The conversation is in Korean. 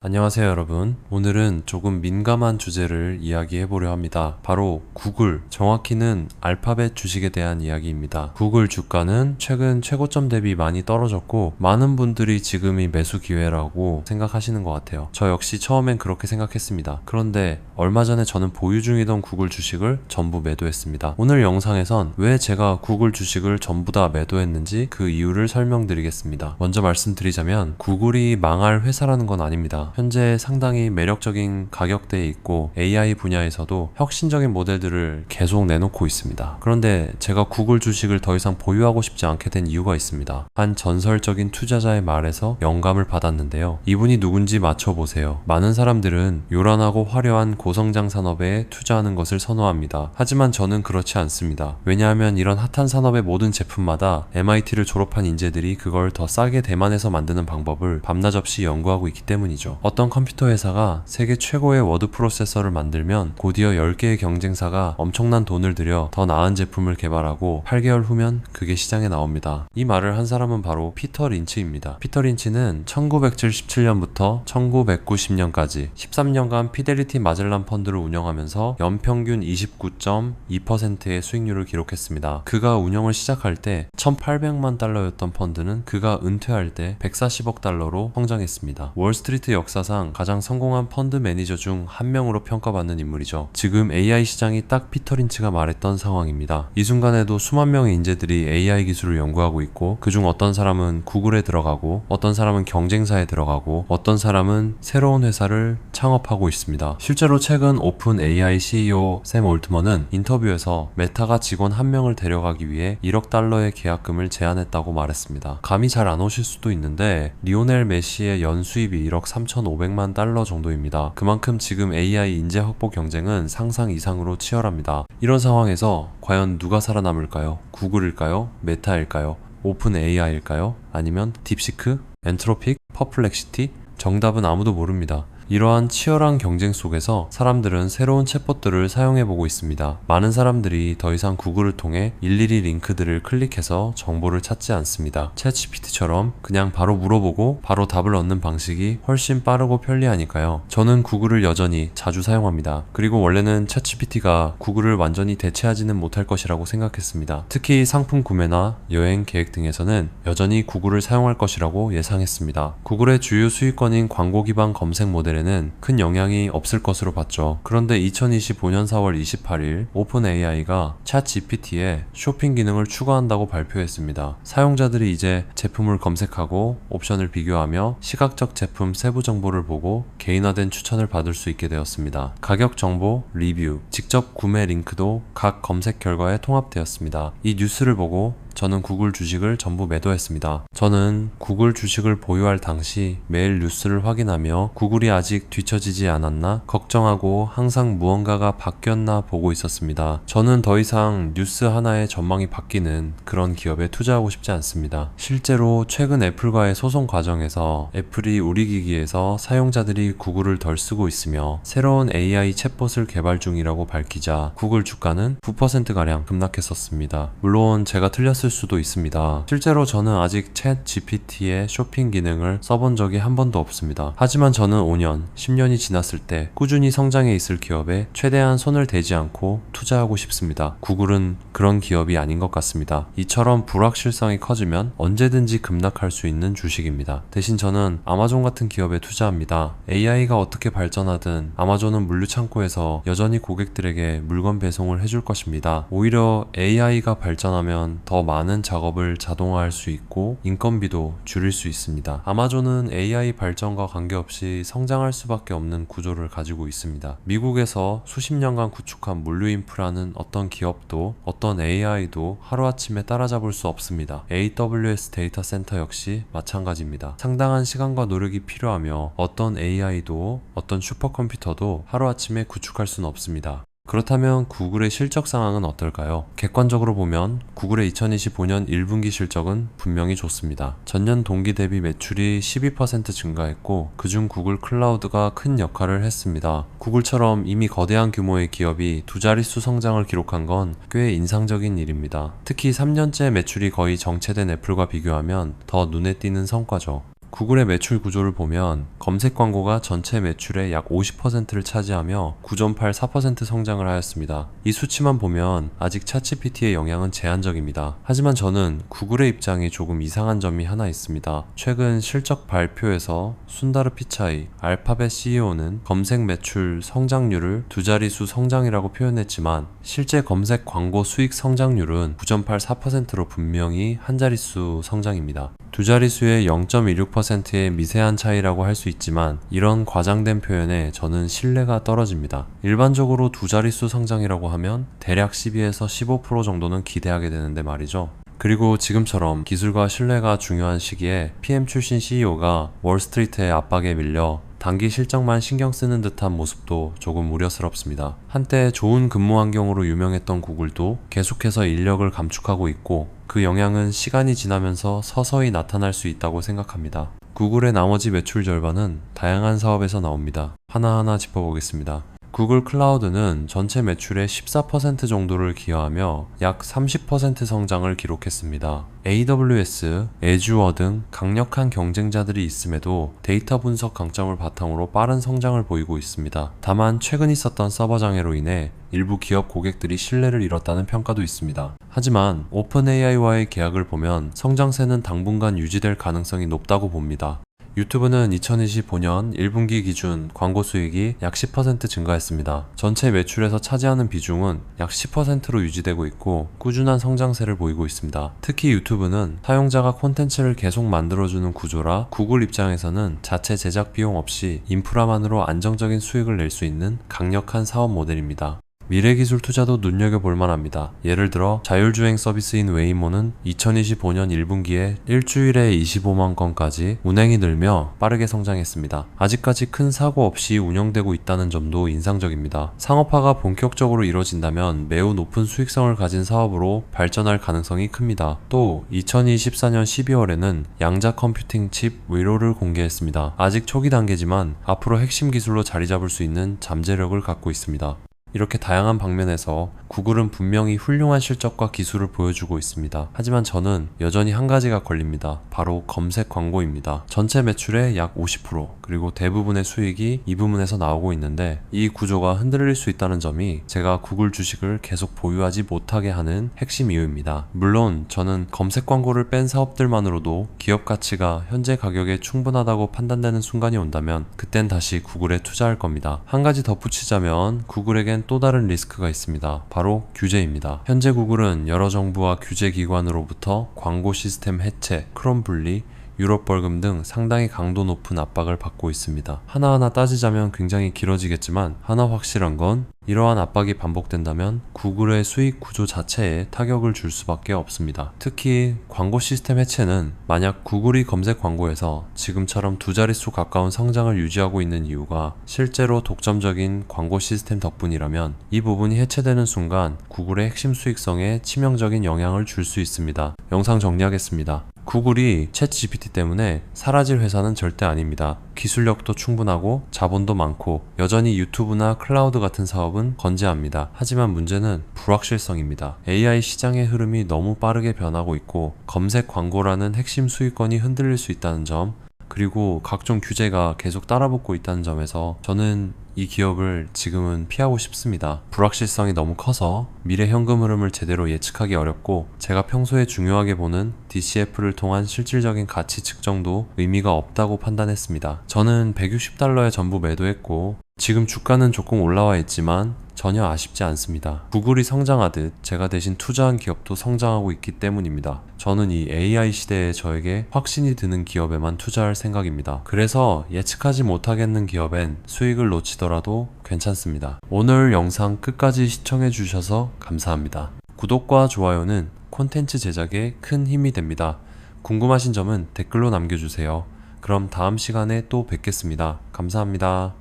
안녕하세요 여러분. 오늘은 조금 민감한 주제를 이야기해 보려 합니다. 바로 구글, 정확히는 알파벳 주식에 대한 이야기입니다. 구글 주가는 최근 최고점 대비 많이 떨어졌고 많은 분들이 지금이 매수 기회라고 생각하시는 것 같아요. 저 역시 처음엔 그렇게 생각했습니다. 그런데 얼마 전에 저는 보유 중이던 구글 주식을 전부 매도했습니다. 오늘 영상에선 왜 제가 구글 주식을 전부 다 매도했는지 그 이유를 설명드리겠습니다. 먼저 말씀드리자면 구글이 망할 회사라는 건 아닙니다. 현재 상당히 매력적인 가격대에 있고 AI 분야에서도 혁신적인 모델들을 계속 내놓고 있습니다. 그런데 제가 구글 주식을 더 이상 보유하고 싶지 않게 된 이유가 있습니다. 한 전설적인 투자자의 말에서 영감을 받았는데요. 이분이 누군지 맞춰보세요. 많은 사람들은 요란하고 화려한 고성장 산업에 투자하는 것을 선호합니다. 하지만 저는 그렇지 않습니다. 왜냐하면 이런 핫한 산업의 모든 제품마다 MIT를 졸업한 인재들이 그걸 더 싸게 대만에서 만드는 방법을 밤낮 없이 연구하고 있기 때문이죠. 어떤 컴퓨터 회사가 세계 최고의 워드 프로세서를 만들면 곧이어 10개의 경쟁사가 엄청난 돈을 들여 더 나은 제품을 개발하고 8개월 후면 그게 시장에 나옵니다. 이 말을 한 사람은 바로 피터 린치입니다. 피터 린치는 1977년부터 1990년까지 13년간 피델리티 마젤란 펀드를 운영하면서 연평균 29.2%의 수익률을 기록했습니다. 그가 운영을 시작할 때 1800만 달러였던 펀드는 그가 은퇴할 때 140억 달러로 성장했습니다. 월스트리트 역사상 가장 성공한 펀드 매니저 중 한 명으로 평가받는 인물이죠. 지금 AI 시장이 딱 피터 린치가 말했던 상황입니다. 이 순간에도 수만 명의 인재들이 AI 기술을 연구하고 있고 그중 어떤 사람은 구글에 들어가고 어떤 사람은 경쟁사에 들어가고 어떤 사람은 새로운 회사를 창업하고 있습니다. 실제로 최근 오픈 AI CEO 샘 올트먼은 인터뷰에서 메타가 직원 한 명을 데려가기 위해 1억 달러의 계약금을 제안했다고 말했습니다. 감이 잘 안 오실 수도 있는데 리오넬 메시의 연수입이 1억 3,500만 달러 정도입니다. 그만큼 지금 AI 인재 확보 경쟁은 상상 이상으로 치열합니다. 이런 상황에서 과연 누가 살아남을까요? 구글일까요? 메타일까요? 오픈 AI일까요? 아니면 딥시크? 엔트로픽? 퍼플렉시티? 정답은 아무도 모릅니다. 이러한 치열한 경쟁 속에서 사람들은 새로운 챗봇들을 사용해보고 있습니다. 많은 사람들이 더 이상 구글을 통해 일일이 링크들을 클릭해서 정보를 찾지 않습니다. 챗GPT처럼 그냥 바로 물어보고 바로 답을 얻는 방식이 훨씬 빠르고 편리하니까요. 저는 구글을 여전히 자주 사용합니다. 그리고 원래는 챗GPT가 구글을 완전히 대체하지는 못할 것이라고 생각했습니다. 특히 상품 구매나 여행 계획 등에서는 여전히 구글을 사용할 것이라고 예상했습니다. 구글의 주요 수익권인 광고 기반 검색 모델 는 큰 영향이 없을 것으로 봤죠. 그런데 2025년 4월 28일 오픈 AI가 챗 GPT에 쇼핑 기능을 추가한다고 발표했습니다. 사용자들이 이제 제품을 검색하고 옵션을 비교하며 시각적 제품 세부 정보를 보고 개인화된 추천을 받을 수 있게 되었습니다. 가격 정보, 리뷰, 직접 구매 링크도 각 검색 결과에 통합되었습니다. 이 뉴스를 보고 저는 구글 주식을 전부 매도했습니다. 저는 구글 주식을 보유할 당시 매일 뉴스를 확인하며 구글이 아직 뒤처지지 않았나 걱정하고 항상 무언가가 바뀌었나 보고 있었습니다. 저는 더 이상 뉴스 하나에 전망이 바뀌는 그런 기업에 투자하고 싶지 않습니다. 실제로 최근 애플과의 소송 과정에서 애플이 우리 기기에서 사용자들이 구글을 덜 쓰고 있으며 새로운 AI 챗봇을 개발 중이라고 밝히자 구글 주가는 9%가량 급락했었습니다. 물론 제가 틀렸을 수도 있습니다. 실제로 저는 아직 챗 GPT의 쇼핑 기능을 써본 적이 한 번도 없습니다. 하지만 저는 5년, 10년이 지났을 때 꾸준히 성장해 있을 기업에 최대한 손을 대지 않고 투자하고 싶습니다. 구글은 그런 기업이 아닌 것 같습니다. 이처럼 불확실성이 커지면 언제든지 급락할 수 있는 주식입니다. 대신 저는 아마존 같은 기업에 투자합니다. AI가 어떻게 발전하든 아마존은 물류창고에서 여전히 고객들에게 물건 배송을 해줄 것입니다. 오히려 AI가 발전하면 더 많은 작업을 자동화할 수 있고 인건비도 줄일 수 있습니다. 아마존은 AI 발전과 관계없이 성장할 수밖에 없는 구조를 가지고 있습니다. 미국에서 수십 년간 구축한 물류 인프라는 어떤 기업도 어떤 AI도 하루아침에 따라잡을 수 없습니다. AWS 데이터 센터 역시 마찬가지입니다. 상당한 시간과 노력이 필요하며 어떤 AI도 어떤 슈퍼컴퓨터도 하루아침에 구축할 수는 없습니다. 그렇다면 구글의 실적 상황은 어떨까요? 객관적으로 보면 구글의 2025년 1분기 실적은 분명히 좋습니다. 전년 동기 대비 매출이 12% 증가했고 그중 구글 클라우드가 큰 역할을 했습니다. 구글처럼 이미 거대한 규모의 기업이 두 자릿수 성장을 기록한 건 꽤 인상적인 일입니다. 특히 3년째 매출이 거의 정체된 애플과 비교하면 더 눈에 띄는 성과죠. 구글의 매출 구조를 보면 검색 광고가 전체 매출의 약 50%를 차지하며 9.84% 성장을 하였습니다. 이 수치만 보면 아직 챗GPT의 영향은 제한적입니다. 하지만 저는 구글의 입장이 조금 이상한 점이 하나 있습니다. 최근 실적 발표에서 순다르 피차이, 알파벳 CEO는 검색 매출 성장률을 두 자릿수 성장이라고 표현했지만 실제 검색 광고 수익 성장률은 9.84%로 분명히 한 자릿수 성장입니다. 두 자릿수의 0.16%의 미세한 차이라고 할 수 있지만 이런 과장된 표현에 저는 신뢰가 떨어집니다. 일반적으로 두 자릿수 성장이라고 하면 대략 12에서 15% 정도는 기대하게 되는데 말이죠. 그리고 지금처럼 기술과 신뢰가 중요한 시기에 PM 출신 CEO가 월스트리트의 압박에 밀려 단기 실적만 신경 쓰는 듯한 모습도 조금 우려스럽습니다. 한때 좋은 근무 환경으로 유명했던 구글도 계속해서 인력을 감축하고 있고 그 영향은 시간이 지나면서 서서히 나타날 수 있다고 생각합니다. 구글의 나머지 매출 절반은 다양한 사업에서 나옵니다. 하나하나 짚어보겠습니다. 구글 클라우드는 전체 매출의 14% 정도를 기여하며 약 30% 성장을 기록했습니다. AWS, 애주어 등 강력한 경쟁자들이 있음에도 데이터 분석 강점을 바탕으로 빠른 성장을 보이고 있습니다. 다만 최근 있었던 서버 장애로 인해 일부 기업 고객들이 신뢰를 잃었다는 평가도 있습니다. 하지만 오픈AI와의 계약을 보면 성장세는 당분간 유지될 가능성이 높다고 봅니다. 유튜브는 2025년 1분기 기준 광고 수익이 약 10% 증가했습니다. 전체 매출에서 차지하는 비중은 약 10%로 유지되고 있고 꾸준한 성장세를 보이고 있습니다. 특히 유튜브는 사용자가 콘텐츠를 계속 만들어주는 구조라 구글 입장에서는 자체 제작 비용 없이 인프라만으로 안정적인 수익을 낼 수 있는 강력한 사업 모델입니다. 미래기술 투자도 눈여겨볼 만합니다. 예를 들어 자율주행 서비스인 웨이모는 2025년 1분기에 일주일에 25만 건까지 운행이 늘며 빠르게 성장했습니다. 아직까지 큰 사고 없이 운영되고 있다는 점도 인상적입니다. 상업화가 본격적으로 이뤄진다면 매우 높은 수익성을 가진 사업으로 발전할 가능성이 큽니다. 또 2024년 12월에는 양자 컴퓨팅 칩 위로를 공개했습니다. 아직 초기 단계지만 앞으로 핵심 기술로 자리 잡을 수 있는 잠재력을 갖고 있습니다. 이렇게 다양한 방면에서 구글은 분명히 훌륭한 실적과 기술을 보여주고 있습니다. 하지만 저는 여전히 한 가지가 걸립니다. 바로 검색 광고입니다. 전체 매출의 약 50% 그리고 대부분의 수익이 이 부분에서 나오고 있는데 이 구조가 흔들릴 수 있다는 점이 제가 구글 주식을 계속 보유하지 못하게 하는 핵심 이유입니다. 물론 저는 검색 광고를 뺀 사업들만으로도 기업 가치가 현재 가격에 충분하다고 판단되는 순간이 온다면 그땐 다시 구글에 투자할 겁니다. 한 가지 덧붙이자면 구글에겐 또 다른 리스크가 있습니다. 바로 규제입니다. 현재 구글은 여러 정부와 규제기관으로부터 광고 시스템 해체, 크롬 분리, 유럽 벌금 등 상당히 강도 높은 압박을 받고 있습니다. 하나하나 따지자면 굉장히 길어지겠지만 하나 확실한 건 이러한 압박이 반복된다면 구글의 수익 구조 자체에 타격을 줄 수밖에 없습니다. 특히 광고 시스템 해체는 만약 구글이 검색 광고에서 지금처럼 두 자릿수 가까운 성장을 유지하고 있는 이유가 실제로 독점적인 광고 시스템 덕분이라면 이 부분이 해체되는 순간 구글의 핵심 수익성에 치명적인 영향을 줄 수 있습니다. 영상 정리하겠습니다. 구글이 챗GPT 때문에 사라질 회사는 절대 아닙니다. 기술력도 충분하고 자본도 많고 여전히 유튜브나 클라우드 같은 사업은 건재합니다. 하지만 문제는 불확실성입니다. AI 시장의 흐름이 너무 빠르게 변하고 있고 검색 광고라는 핵심 수익권이 흔들릴 수 있다는 점, 그리고 각종 규제가 계속 따라붙고 있다는 점에서 저는 이 기업을 지금은 피하고 싶습니다. 불확실성이 너무 커서 미래 현금 흐름을 제대로 예측하기 어렵고 제가 평소에 중요하게 보는 DCF를 통한 실질적인 가치 측정도 의미가 없다고 판단했습니다. 저는 160달러에 전부 매도했고 지금 주가는 조금 올라와 있지만 전혀 아쉽지 않습니다. 구글이 성장하듯 제가 대신 투자한 기업도 성장하고 있기 때문입니다. 저는 이 AI 시대에 저에게 확신이 드는 기업에만 투자할 생각입니다. 그래서 예측하지 못하겠는 기업엔 수익을 놓치더라도 괜찮습니다. 오늘 영상 끝까지 시청해 주셔서 감사합니다. 구독과 좋아요는 콘텐츠 제작에 큰 힘이 됩니다. 궁금하신 점은 댓글로 남겨주세요. 그럼 다음 시간에 또 뵙겠습니다. 감사합니다.